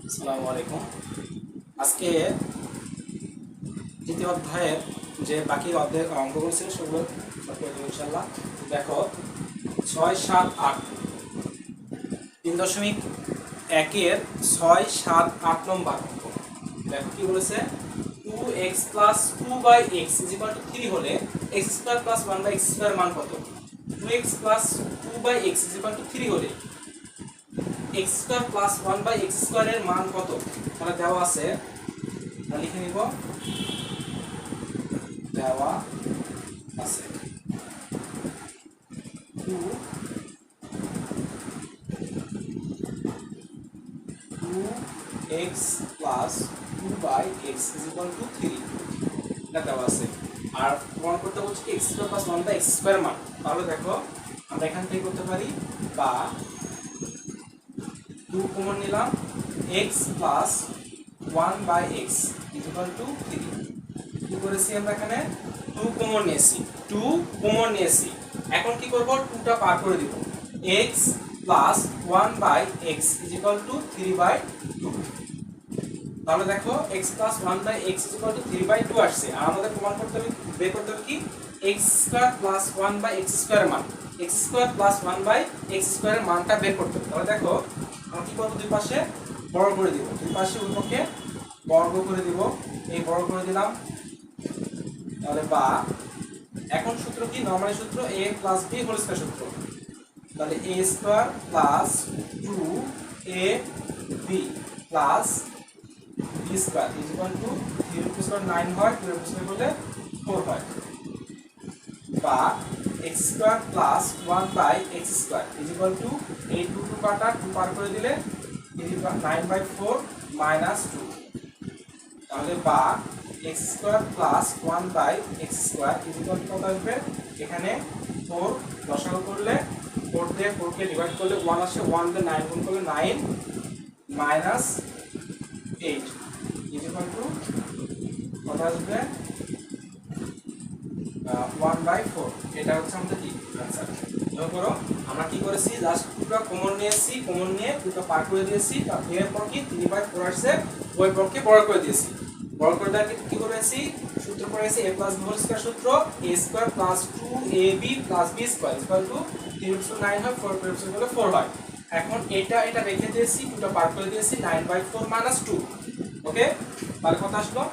আসসালামু আলাইকুম। আজকে দ্বিতীয় অধ্যায়ের যে বাকি অধ্যায়ের অঙ্কগুলো ছিল সেগুলো করে দেবো ইনশাল্লাহ। দেখো 6, 7, 8 3.1-এর 6, 7, 8 নম্বর অঙ্ক। দেখো কি বলেছে, 2x plus 2/x equal to 3 হলে x square plus 1/x square মান কত? 2x plus 2/x equal to 3 হলে x স্কোয়ার প্লাস 1/x স্কোয়ারের মান কত? তাহলে দেওয়া আছে, লিখে নিব, দেওয়া আছে 2x plus 2/x equal to 3, এটা দেওয়া আছে। আর প্রমাণ করতে বলছি কি x square plus 1/x square মান। তাহলে দেখো আমরা এখান থেকে করতে পারি, বা 2 কমন নিলাম, x plus 1/x equal to 3। কি করেছি আমরা এখানে 2 কমন নিয়েছি। এখন কি করব, 2টা পার করে দিব, x plus 1/x equal to 3/2। তাহলে দেখো x plus 1/x equal to 3/2 আসছে। আর আমাদের প্রমাণ করতে হবে, বের করতে হবে কি, x square plus 1/x square মান, x স্কয়ার প্লাস 1/x স্কয়ারের মানটা বের করতে হবে। তাহলে দেখো আমরা কি করব, দুই পাশে বর্গ করে দিব, দুই পাশে উভয়কে বর্গ করে দিব, এই বর্গ করে দিলাম। তাহলে বা এখন সূত্র কি, নরমাল সূত্র a plus b whole square সূত্র। তাহলে a square plus 2ab plus b square equal to 3 square 9 হয়, 2 স্কয়ার করলে 4 হয়, বা x square plus 1/x square equal to এই 2 কাটা 2 পার করে দিলে 9/4 মাইনাস 2। তাহলে বা x square plus 1/x square equal to কত আসবে, এখানে 4 দশমিক করলে 4 দিয়ে 4 কে ডিভাইড করলে 1 আসে, 1 দিয়ে 9 গুণ করলে 9 মাইনাস 8 ইকুয়াল টু কত আসবে, 1/4। এটা হচ্ছে আমাদের কি आंसर। মনে করো আমরা কি করেছি, জাস্ট 2টা কমন নিয়েছি, কমন নিয়ে 2টা পার করে দিয়েছি, এরপর কি 3/4 আসছে, ওই পক্ষে বড় করে দিয়েছি। বড় করে দেওয়ার কি করেছি, সূত্র করেছি a plus b whole square সূত্র, a square plus 2ab plus b square equal to 3/9 হয়, 4 হলে 4 হয়। এখন এটা রেখে দিয়েছি, 2টা পার করে দিয়েছি, 9/4 মাইনাস 2। ওকে, তাহলে কত আসলো,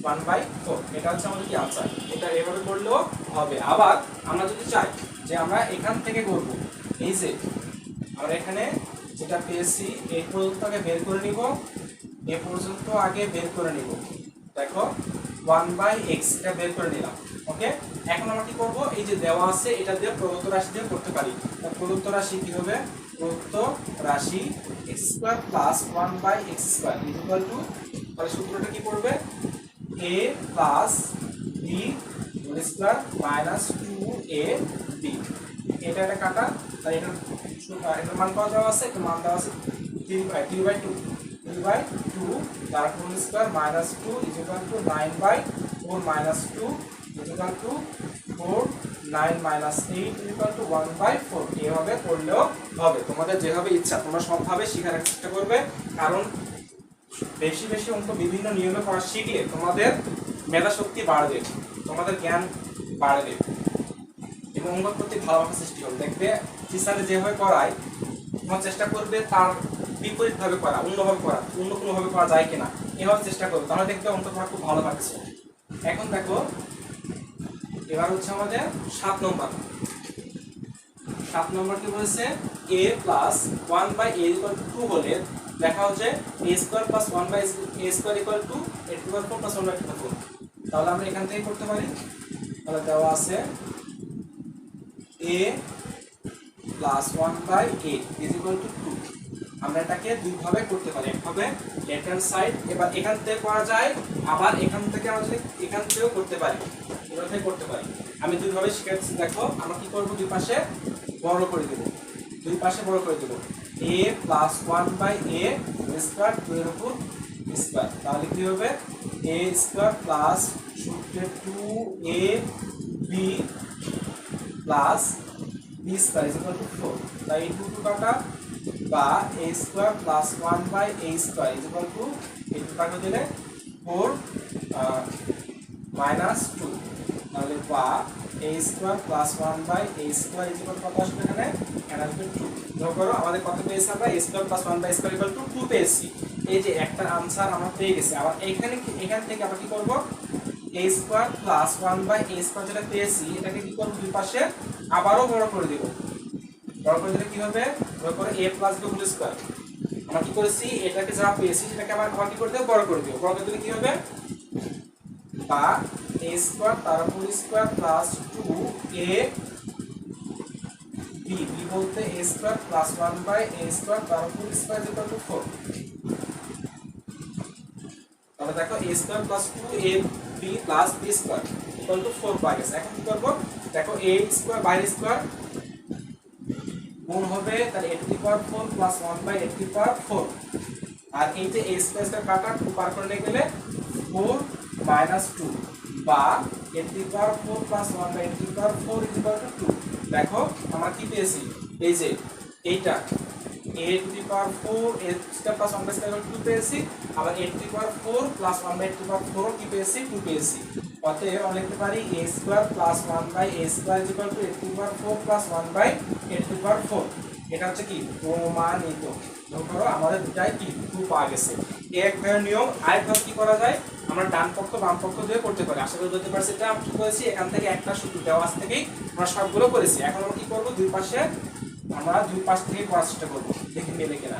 1/4। এটা হচ্ছে আমাদের কি आंसर। এটা এভাবে করলেও হবে। আবার আমরা যদি চাই যে আমরা এখান থেকে করব, এই যে আমরা এখানে যেটা পেয়েছি এই পর্যন্ত আগে বের করে নিব, এই পর্যন্ত আগে বের করে নিব। দেখো 1/x এটা বের করে নিলাম। ওকে, এখন আমরা কি করব, এই যে দেওয়া আছে এটা দিয়ে প্রদত্ত রাশি দিয়ে করতে পারি। প্রদত্ত রাশি কি হবে, প্রদত্ত রাশি x square plus 1/x square equal to, তাহলে সূত্রটা কি পড়বে, a plus b whole square minus 2ab। এটা কাটা, তাই এটার মান কত দেওয়া আছে, এটার মান দেওয়া আছে 3/2 তার whole square minus 2 equal to 9/4 minus 2 equal to 4, 9 minus 8 equal to 1/4। এভাবে করলেও হবে, তোমাদের যেভাবে ইচ্ছা তোমরা সবভাবে শেখার চেষ্টা করবে। কারণ বেশি বেশি অঙ্ক বিভিন্ন নিয়মে পড়া শিখলে তোমাদের মেধা শক্তি বাড়বে, তোমাদের জ্ঞান বাড়বে এবং অঙ্কের প্রতি ভালোবাসা সৃষ্টি হবে। দেখবে টিচারে যেভাবে পড়ায় তোমার চেষ্টা করবে তার বিপরীতভাবে করা, অন্যভাবে করা, অন্য কোনোভাবে করা যায় কিনা এভাবে চেষ্টা করবে, তাহলে দেখবে অঙ্ক তোমার খুব ভালো লাগছে। এখন দেখো এবার হচ্ছে আমাদের 7 নম্বর। 7 নম্বর কি বলেছে, a plus 1/a equal to 2 হলে দেখা হচ্ছে a square plus 1/a square equal to a to power 4 plus 1/a to power 4। তাহলে আমরা এখান থেকে করতে পারি। তাহলে দেওয়া আছে a plus 1/a equal to 2। আমরা এটাকে দুই ভাবে করতে পারি, একভাবে লেফট হ্যান্ড সাইড, এবার এখান থেকে করা যায়, আবার এখান থেকে আমরা যদি এখান থেকেও করতে পারি, এভাবে থেকে করতে পারি। আমি দুই ভাবে শিখাচ্ছি। দেখো আমরা কি করব, দুই পাশে বড় করে দেব, দুই পাশে বড় করে দেব, a প্লাস 1/a স্কয়ার 2 এর উপর স্কয়ার। তাহলে কি হবে, a square plus 2ab plus b square equal to 4। তাই 2 কাটা বা a square plus 1 by a square is equal to এই দুটাকে দিলে 4 মাইনাস 2, তাহলে বা a square plus 1 by a square is equal কত আসবে এখানে আসবে 2। দেখো করো আমাদের কত পেয়েছি আমরা a square plus 1 by square equal to 2 পেয়েছি। এই যে একটা आंसर আমরা পেয়ে গেছি। আবার এখান থেকে আবার কি করব a square plus 1 by a square যেটা পেয়েছি এটাকে কি করব দুই পাশে আবারও বড় করে দেব। বড় করে দিলে কি হবে বড় করে a plus b whole square আমরা কি করেছি এটাকে যা পেয়েছি সেটাকে আবার কি করে দেব বড় করে দেব। বড় করে দিলে কি হবে বা a স্কয়ার তার উপর স্কয়ার প্লাস 2a b বলতে a square plus 1 by a square তার উপর স্কয়ার ইকুয়াল টু 4। তাহলে দেখো a square plus 2ab plus b square equal to 4 পাই গেছে। এখন কি করব দেখো a স্কয়ার বাই স্কয়ার গুণ হবে তাহলে a to the power 4 plus 1 by a to the power 4 আর এই যে a স্কয়ার কাটা 2 পার করে গেলে 4 মাইনাস 2 বা a to the power 4 plus 1 by a to the power 4 is equal to 2। দেখো আমরা কি পেয়েছি এই যে এইটা a to the power 4 a square plus 1 by square 2 পেয়েছি, আবার a to the power 4 plus 1 by 2 power 4 কি পেয়েছি 2 পেয়েছি। অতএব আমরা লিখতে পারি a square plus 1 by a square is equal to a to the power 4 plus 1 by a to the power 4। এটা হচ্ছে কি প্রমাণিত। ধরো আমাদের দুটাই কি 2 পাওয়া গেছে। এক ভাবে নিয়ম আরেকভাবে কি করা যায় আমরা ডান পক্ষ বাম পক্ষ দিয়ে করতে পারি। আশা করি বুঝতে পারছি। এটা আমি কি করেছি এখান থেকে একটা সূত্র দেওয়া আছে থেকেই আমরা সবগুলো করেছি। এখন আমরা কি করব দুই পাশে আমরা দুই পাশ থেকে করার চেষ্টা করব দেখি মেলে কিনা।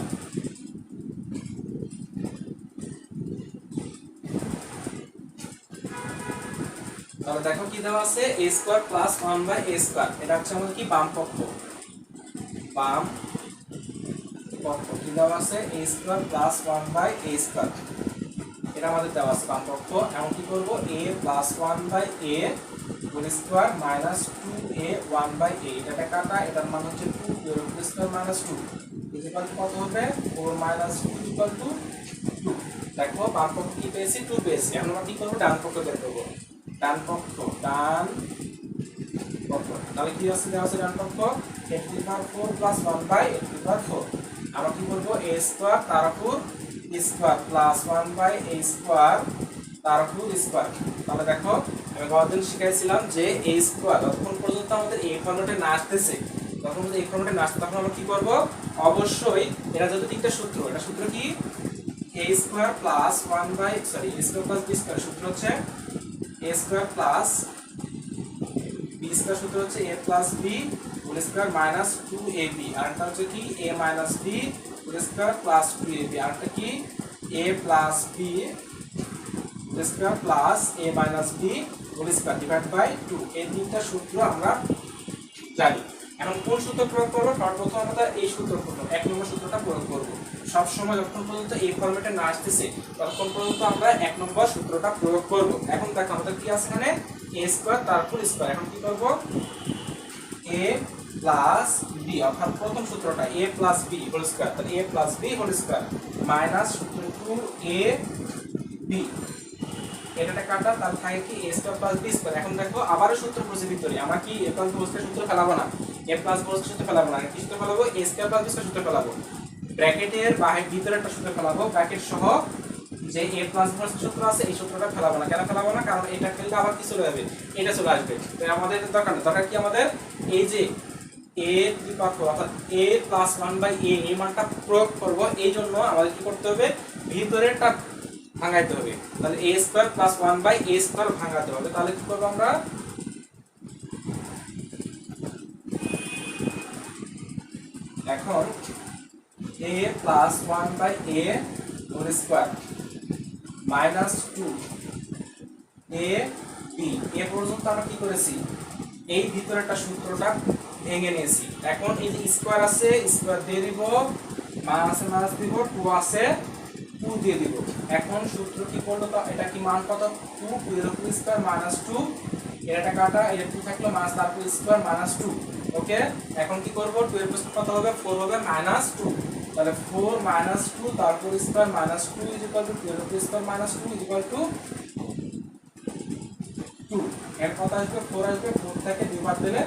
তাহলে দেখো কি দেওয়া আছে a square plus 1 by a square এটা হচ্ছে আমাদের কি বাম পক্ষ। বাম পক্ষ কি দেওয়া আছে a square plus 1 by a square এটা আমাদের দেওয়া আছে বাম পক্ষ। এখন কি করব a plus 1 by a whole square minus 2a 1 by a এটা কাটা এটার মান হচ্ছে 2 এর whole square minus 2 equal to কত হবে 4 মাইনাস 2 ইকুয়াল টু 2। দেখো বাম পক্ষ কি পেয়েছি 2 পেয়েছি। এখন আমরা কি করব ডান পক্ষ বের করব। ডান পক্ষ তাহলে কি আছে দেওয়া আছে ডান পক্ষ a to the power 4 plus 1 by a to the power 4 আমরা কি করব a স্কয়ার তার উপর square plus 1 by a square তার উপর স্কয়ার। তাহলে দেখো আমি গতদিন শিখাইছিলাম যে a স্কয়ার যতক্ষণ পর্যন্ত আমাদের এই ফর্মেটে না আসতেছে তখন এই ফর্মেটে না আসছে তখন আমরা কি করব অবশ্যই এটা যত তিনটা সূত্র এটা সূত্র কি a square plus 1 by sorry a square plus b square সূত্র হচ্ছে a square plus b square সূত্র হচ্ছে a plus b whole square minus 2ab আর এটা হচ্ছে কি a minus b whole square plus 2ab আর এটা কি a plus b whole square plus a minus b whole square divide by 2 এই তিনটা সূত্র আমরা জানি। এখন কোন সূত্র প্রয়োগ করব সর্বপ্রথম আমরা এই সূত্র করব এক নম্বর সূত্রটা প্রয়োগ করব। সব সময় যখন পর্যন্ত এই ফরম্যাটে না আসতেছে ততক্ষণ পর্যন্ত আমরা এক নম্বর সূত্রটা প্রয়োগ করব। এখন দেখো আমাদের কি আছে এখানে a স্কয়ার তারপর স্কয়ার। এখন কি করব a প্লাস b অর্থাৎ প্রথম সূত্রটা a plus b whole square তাহলে a plus b whole square minus সূত্র 2a b এটা কাটা তার থাকে কি a square plus b square. এখন দেখো আবারো সূত্র প্রচলিত করি আমরা কি a প্লাস b স্কয়ার সূত্র ফেলাবো না a প্লাস b সূত্র ফেলাবো না কি সূত্র ফেলাবো a square plus b square সূত্র ফেলাবো। ব্র্যাকেটের বাইরে ভিতরে একটা সূত্র ফেলাবো ব্র্যাকেট সহ যে a প্লাস b সূত্র আছে এই সূত্রটা ফেলাবো না। কেন ফেলাবো না কারণ এটা ফেললে আবার কি চলে যাবে এটা চলে আসবে। তো আমাদের দরকার কি আমাদের এই যে a টু দি পাওয়ার 4 অর্থাৎ a প্লাস 1 বাই a এই মানটা প্রয়োগ করব। এই জন্য আমাদের কি করতে হবে ভিতরেরটা ভাঙাইতে হবে। তাহলে a square plus 1 by a square ভাঙাতে হবে। তাহলে কি করব আমরা এখন a plus 1 by a whole square minus 2 a b এ পর্যন্ত আমরা কি করেছি এই ভিতরেরটা সূত্রটা ভেঙে নিয়েছি। এখন এই যে স্কয়ার আছে স্কয়ার দিয়ে দিব মাইনাস মাইনাস দিব 2 আছে 2 দিয়ে দিব। এখন সূত্র কি করলো এটা কি মান কত 2 এর উপর স্কয়ার মাইনাস 2 এটা কাটা এর 2 থাকলো মাইনাস তারপর স্কয়ার মাইনাস 2 ওকে। এখন কি করব 2 এর উপর কত হবে 4 হবে মাইনাস 2 তাহলে 4 মাইনাস 2 তারপর square minus 2 is equal to 2 এর উপর square minus 2 is equal to 2 এর কত আসবে 4 আসবে 4 থেকে দুইবার দিলে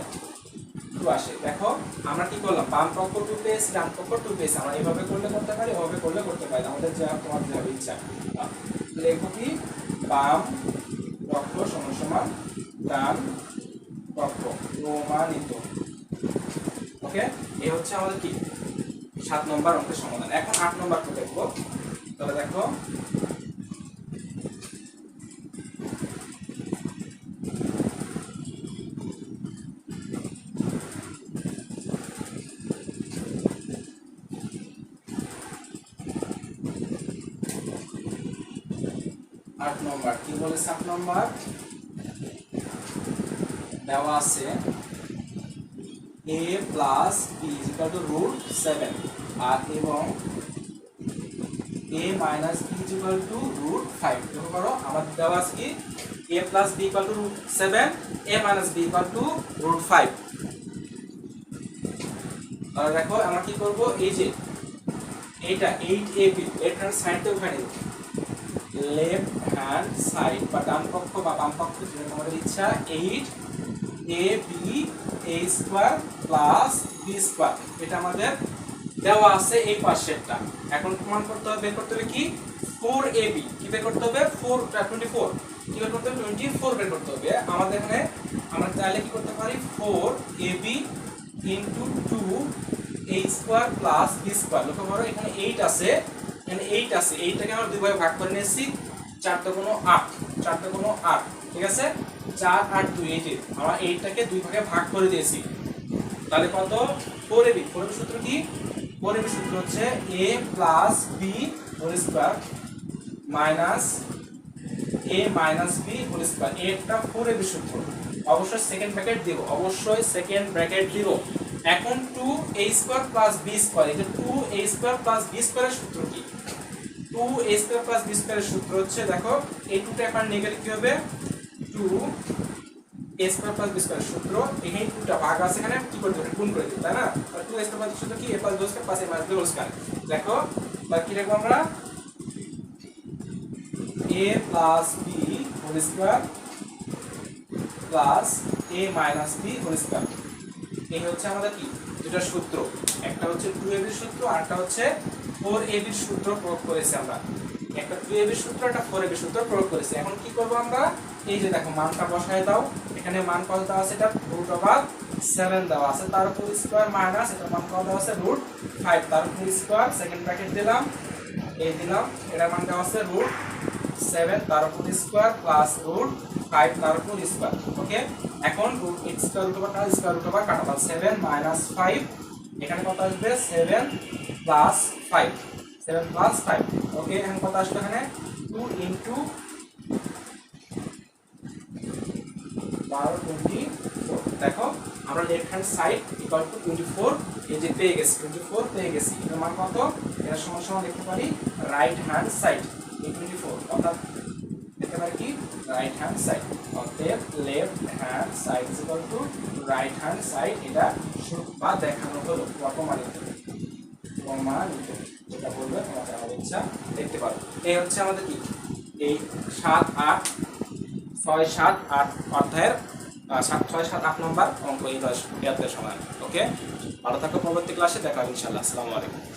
2 আসে। দেখো আমরা কি করলাম, বাম পক্ষ 2 পেয়েছি, ডান পক্ষ 2 পেয়েছি। আমরা এভাবে করলে করতে পারি, এভাবে করলে করতে পারি, আমাদের যা তোমার যেভাবে ইচ্ছা। লিখো কি, বাম পক্ষ সমান সমান ডান পক্ষ প্রমাণিত। ওকে, এই হচ্ছে আমাদের কি 7 নম্বর অঙ্কের সমাধান। এখন 8 নম্বরটা দেখবো। তাহলে দেখো, আট নম্বর কি বলেছে? 8 নম্বর দেওয়া আছে a plus b equal to √7 আর এবং a minus b equal to √5। দেখো করো, আমাদের দেওয়া আছে কি a plus b equal to √7, a minus b equal to √5। তাহলে দেখো আমরা কি করব, এই যে এইটা 8ab লেফট হ্যান্ড সাইডে উঠাই নেব, লেফট হ্যান্ড সাইড বা ডান পক্ষ বা বাম পক্ষ যেটা তোমাদের ইচ্ছা, 8ab a square plus b square, এটা আমাদের দেওয়া আছে এই পাশেরটা। এখন প্রমাণ করতে হবে, বের করতে হবে কি 4ab, কি বের করতে হবে 24, কি বের করতে হবে 24 বের করতে হবে। আমাদের এখানে আমরা চাইলে কি করতে পারি 4ab into 2 a square plus b square. লক্ষ্য করো এখানে 8 আছে, এখানে 8 আছে, 8টাকে আমরা দুই ভাগে ভাগ করে নিয়েছি, 4 * 8, 4 * 8, ঠিক আছে, 4 8 2, এই যে আমরা 8টাকে দুই ভাগে ভাগ করে দিয়েছি। তাহলে কত 4ab, 4ab সূত্র কি, 4ab সূত্র হচ্ছে a plus b whole square minus a minus b whole square. এটা 4ab সূত্র, অবশ্যই সেকেন্ড ব্র্যাকেট দিব, অবশ্যই সেকেন্ড ব্র্যাকেট দিব। এখন 2a square plus b square, এই যে 2a স্কয়ার প্লাস b স্কয়ারের সূত্র কি, 2a স্কয়ার প্লাস b স্কয়ারের সূত্র হচ্ছে, দেখো এই 2টা এখন নিয়ে গেলে কি হবে 2a স্কয়ার প্লাস b স্কয়ারের সূত্র, এখানে 2টা ভাগ আছে, এখানে কি করতে হবে গুণ করে দিই, তাই না? আর 2a স্কয়ার প্লাস সূত্র কি a plus b square plus a minus b whole square. দেখো তাহলে কি লিখব আমরা, a plus b whole square plus a minus b whole square. এই হচ্ছে আমাদের কি দুটো সূত্র, একটা হচ্ছে 2ab এর সূত্র আর একটা হচ্ছে 4ab এর সূত্র প্রয়োগ করেছি আমরা, একটা 2ab এর সূত্র একটা 4ab এর সূত্র প্রয়োগ করেছি। এখন কি করব আমরা, এই যে দেখো মানটা বসায় দাও, এখানে মান কত দেওয়া আছে, এটা √7 দেওয়া আছে, তার উপর স্কয়ার মাইনাস এটা মান কত দেওয়া আছে √5, তার উপর স্কয়ার সেকেন্ড ব্র্যাকেট দিলাম, এই দিলাম, এটা মান দেওয়া আছে √7 তার উপর স্কয়ার প্লাস √5 তার উপর স্কয়ার। ওকে, এখন √x স্কয়ার √5 কাটা, 7 মাইনাস 5, এখানে কত আসবে 7 প্লাস 5, 7 প্লাস 5। ওকে, এখন কত আসবে এখানে 2 ইনটু 12 24। দেখো আমরা left hand side equal to 24, এই যে পেয়ে গেছি 24 পেয়ে গেছি, এর মান কত, এর সমান সমান লিখতে পারি রাইট হ্যান্ড সাইড, এই 24 অর্থাৎ লিখতে পারি কি রাইট হ্যান্ড সাইড, অতএব left hand side equal to right hand side, এটা বা দেখানো হলো প্রমাণিত, যেটা বলবে তোমাদের আমার ইচ্ছা দেখতে পারো। এই হচ্ছে আমাদের কি এই 7 8 6 7 8 অধ্যায়ের 7 6 7 8 নম্বর অঙ্ক এই 10 সমান। ওকে, ভালো থাকো, পরবর্তী ক্লাসে দেখা হবে ইনশাআল্লাহ। আসসালামু আলাইকুম।